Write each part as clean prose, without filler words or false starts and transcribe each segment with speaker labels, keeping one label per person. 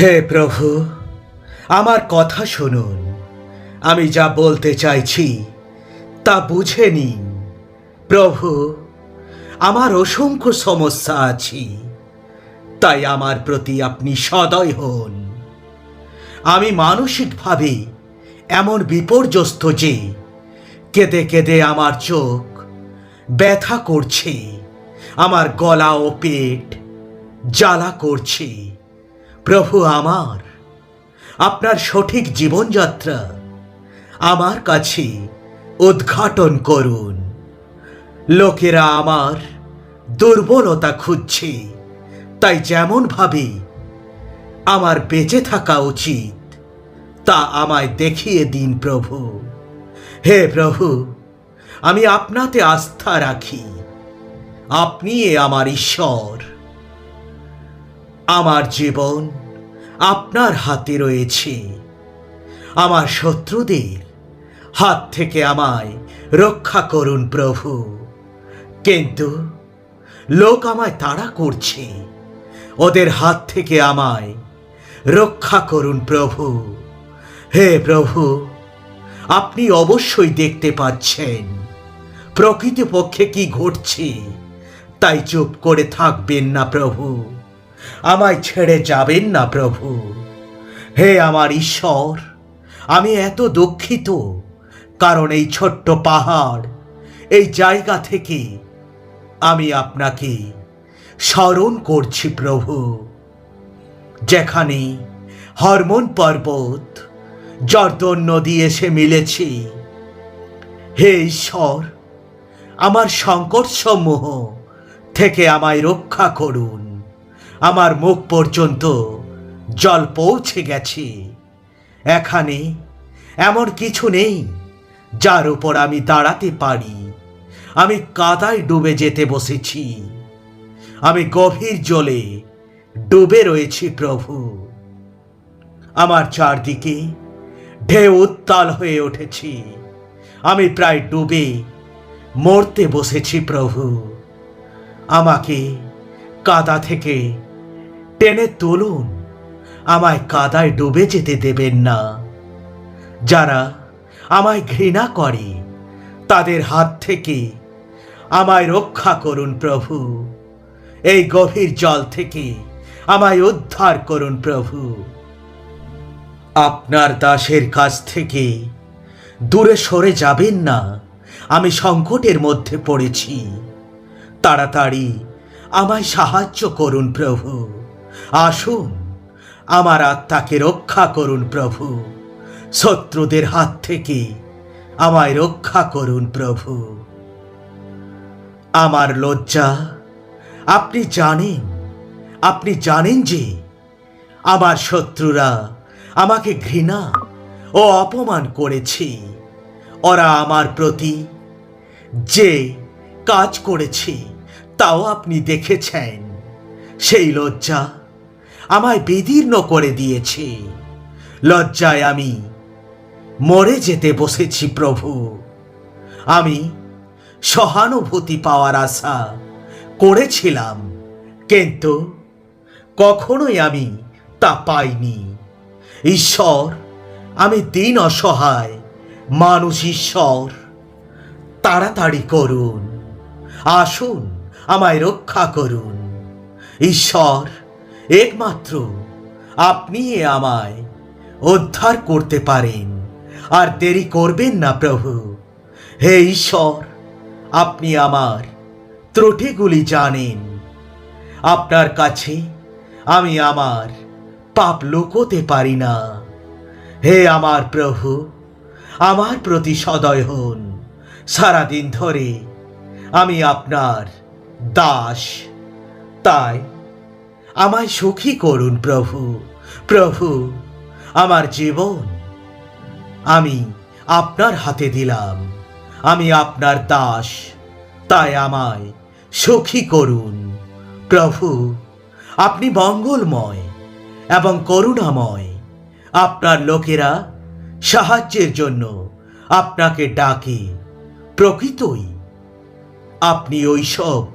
Speaker 1: হে প্রভু, আমার কথা শুনুন। আমি যা বলতে চাইছি তা বুঝে নিন। প্রভু, আমার অসংখ্য সমস্যা আছে, তাই আমার প্রতি আপনি সদয় হন। আমি মানসিকভাবে এমন বিপর্যস্ত যে কেঁদে কেঁদে আমার চোখ ব্যথা করছে, আমার গলা ও পেট জ্বালা করছে। প্রভু, আপনার সঠিক জীবনযাত্রা আমার কাছে উদ্ঘাটন করুন। লোকেরা আমার দুর্বলতা খুঁজছে, তাই যেমনভাবে আমার বেঁচে থাকা উচিত তা আমায় দেখিয়ে দিন প্রভু। হে প্রভু, আমি আপনাতে আস্থা রাখি। আপনি আমার ঈশ্বর। আমার জীবন আপনার হাতে রয়েছে। আমার শত্রুদের হাত থেকে আমায় রক্ষা করুন প্রভু। কিন্তু লোক আমায় তাড়া করছে, ওদের হাত থেকে আমায় রক্ষা করুন প্রভু। হে প্রভু, আপনি অবশ্যই দেখতে পাচ্ছেন প্রকৃতপক্ষে কি ঘটছে, তাই চুপ করে থাকবেন না প্রভু। আমায় ছেড়ে যাবেন না প্রভু। হে আমার ঈশ্বর, আমি এত দুঃখিত, কারণ এই ছোট্ট পাহাড়, এই জায়গা থেকে আমি আপনাকে স্মরণ করছি প্রভু। যেখানে হরমোন পর্বত জর্দন নদী এসে মিলেছে। হে ঈশ্বর, আমার সংকট সমূহ থেকে আমায় রক্ষা করুন। আমার মুখ পর্যন্ত জল পৌঁছে গেছে। এখানে এমন কিছু নেই যার উপর আমি দাঁড়াতে পারি। আমি কাদায় ডুবে যেতে বসেছি। আমি গভীর জলে ডুবে রয়েছি প্রভু। আমার চারদিকে ঢেউ উত্তাল হয়ে উঠেছে। আমি প্রায় ডুবে মরতে বসেছি প্রভু। আমাকে কাদা থেকে টেনে তুলুন। আমায় কাদায় ডুবে যেতে দেবেন না। যারা আমায় ঘৃণা করে তাদের হাত থেকে আমায় রক্ষা করুন প্রভু। এই গভীর জল থেকে আমায় উদ্ধার করুন প্রভু। আপনার দাসের কাছ থেকে দূরে সরে যাবেন না। আমি সংকটের মধ্যে পড়েছি। তাড়াতাড়ি আমায় সাহায্য করুন প্রভু। আসুন, আমার আত্মাকে রক্ষা করুন প্রভু। শত্রুদের হাত থেকে আমায় রক্ষা করুন প্রভু। আমার লজ্জা আপনি জানেন যে আমার শত্রুরা আমাকে ঘৃণা ও অপমান করেছে। ওরা আমার প্রতি যে কাজ করেছে তাও আপনি দেখেছেন। সেই লজ্জা আমায় বিদীর্ণ করে দিয়েছে। লজ্জায় আমি মরে যেতে বসেছি প্রভু। আমি সহানুভূতি পাওয়ার আশা করেছিলাম, কিন্তু কখনোই আমি তা পাইনি। ঈশ্বর, আমি দীন অসহায় মানুষ। ঈশ্বর, তাড়াতাড়ি করুন। আসুন, আমায় রক্ষা করুন। ঈশ্বর, একমাত্র আপনি আমায় উদ্ধার করতে পারেন। আর দেরি করবেন না প্রভু। হে ঈশ্বর, আপনি আমার ত্রুটিগুলি জানেন। আপনার কাছে আমি আমার পাপ লুকোতে পারি না। হে আমার প্রভু, আমার প্রতি সদয় হন। সারাদিন ধরে আমি আপনার দাস, তাই আমায় সুখী করুন প্রভু। প্রভু, আমার জীবন আমি আপনার হাতে দিলাম। আমি আপনার দাস, তাই আমায় সুখী করুন প্রভু। আপনি মঙ্গলময় এবং করুণাময়। আপনার লোকেরা সাহায্যের জন্য আপনাকে ডাকে। প্রকৃতই আপনি ওইসব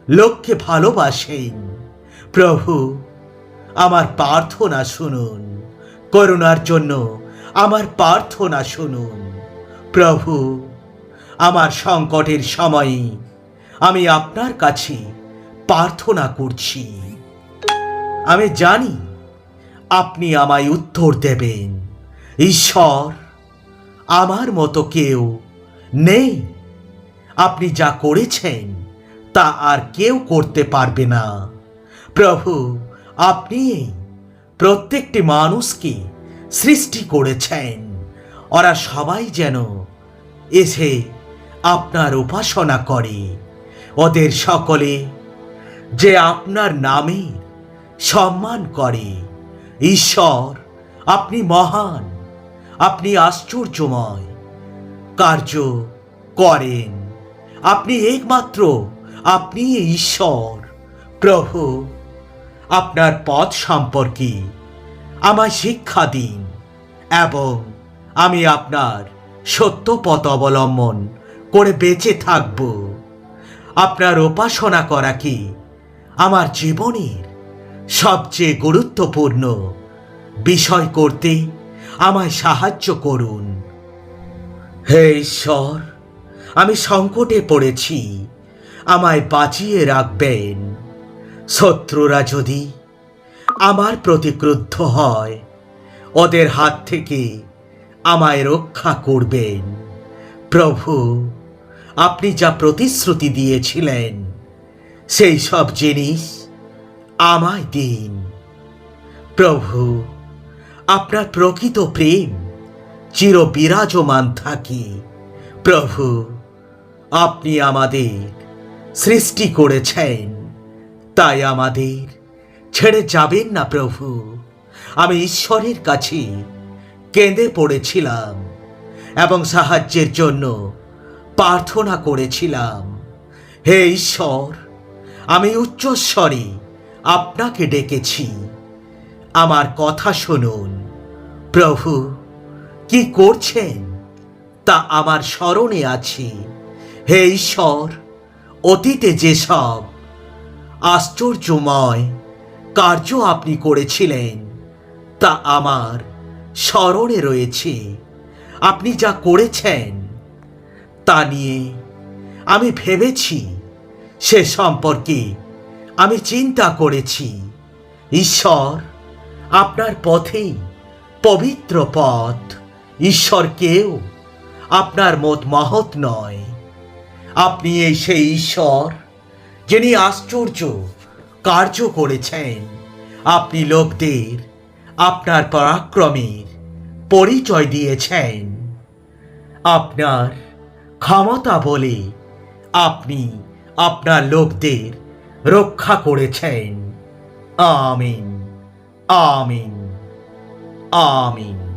Speaker 1: লোককে ভালোবাসেন। প্রভু, আমার প্রার্থনা শুনুন, করুণার জন্য আমার প্রার্থনা শুনুন। প্রভু, আমার সংকটের সময়ে আমি আপনার কাছে প্রার্থনা করছি। আমি জানি আপনি আমায় উত্তর দেবেন। ঈশ্বর, আমার মতো কেউ নেই। আপনি যা করেছেন তা আর কেউ করতে পারবে না। প্রভু, আপনি প্রত্যেকটি মানুষকে সৃষ্টি করেছেন, ওরা সবাই যেন এসে আপনার উপাসনা করে। ওদের সকলে যে আপনার নামের সম্মান করে। ঈশ্বর, আপনি মহান, আপনি আশ্চর্যময় কার্য করেন। আপনি একমাত্র, আপনি ঈশ্বর। প্রভু, আপনার পথ সম্পর্কে আমায় শিক্ষা দিন এবং আমি আপনার সত্য পথ অবলম্বন করে বেঁচে থাকব। আপনার উপাসনা করা কি আমার জীবনের সবচেয়ে গুরুত্বপূর্ণ বিষয় করতে আমায় সাহায্য করুন। হে ঈশ্বর, আমি সংকটে পড়েছি, আমায় বাঁচিয়ে রাখবেন। শত্রুরা যদি আমার প্রতি ক্রুদ্ধ হয়, ওদের হাত থেকে আমায় রক্ষা করবেন। প্রভু, আপনি যা প্রতিশ্রুতি দিয়েছিলেন সেই সব জিনিস আমায় দিন। প্রভু, আপনার প্রকৃত প্রেম চির বিরাজমান থাকে। প্রভু, আপনি আমাদের সৃষ্টি করেছেন, তাই আমাদের ছেড়ে যাবেন না। প্রভু, আমি ঈশ্বরের কাছে কেঁদে পড়েছিলাম এবং সাহায্যের জন্য প্রার্থনা করেছিলাম। হে ঈশ্বর, আমি উচ্চস্বরে আপনাকে ডেকেছি, আমার কথা শুনুন। প্রভু, কি করছেন তা আমার স্মরণে আছে। হে ঈশ্বর, অতীতে যেসব আশ্চর্যময় কার্য আপনি করেছিলেন তা আমার স্মরণে রয়েছে। আপনি যা করেছেন তা নিয়ে আমি ভেবেছি, সে সম্পর্কে আমি চিন্তা করেছি। ঈশ্বর, আপনার পথেই পবিত্র পথ। ঈশ্বর কেউ আপনার মত মহৎ নয়। আপনি এই সেই ঈশ্বর যিনি আশ্চর্য কার্য করেছেন। আপনি লোকদের আপনার পরাক্রমের পরিচয় দিয়েছেন। আপনার ক্ষমতা বলে আপনি আপনার লোকদের রক্ষা করেছেন। আমিন, আমিন, আমিন।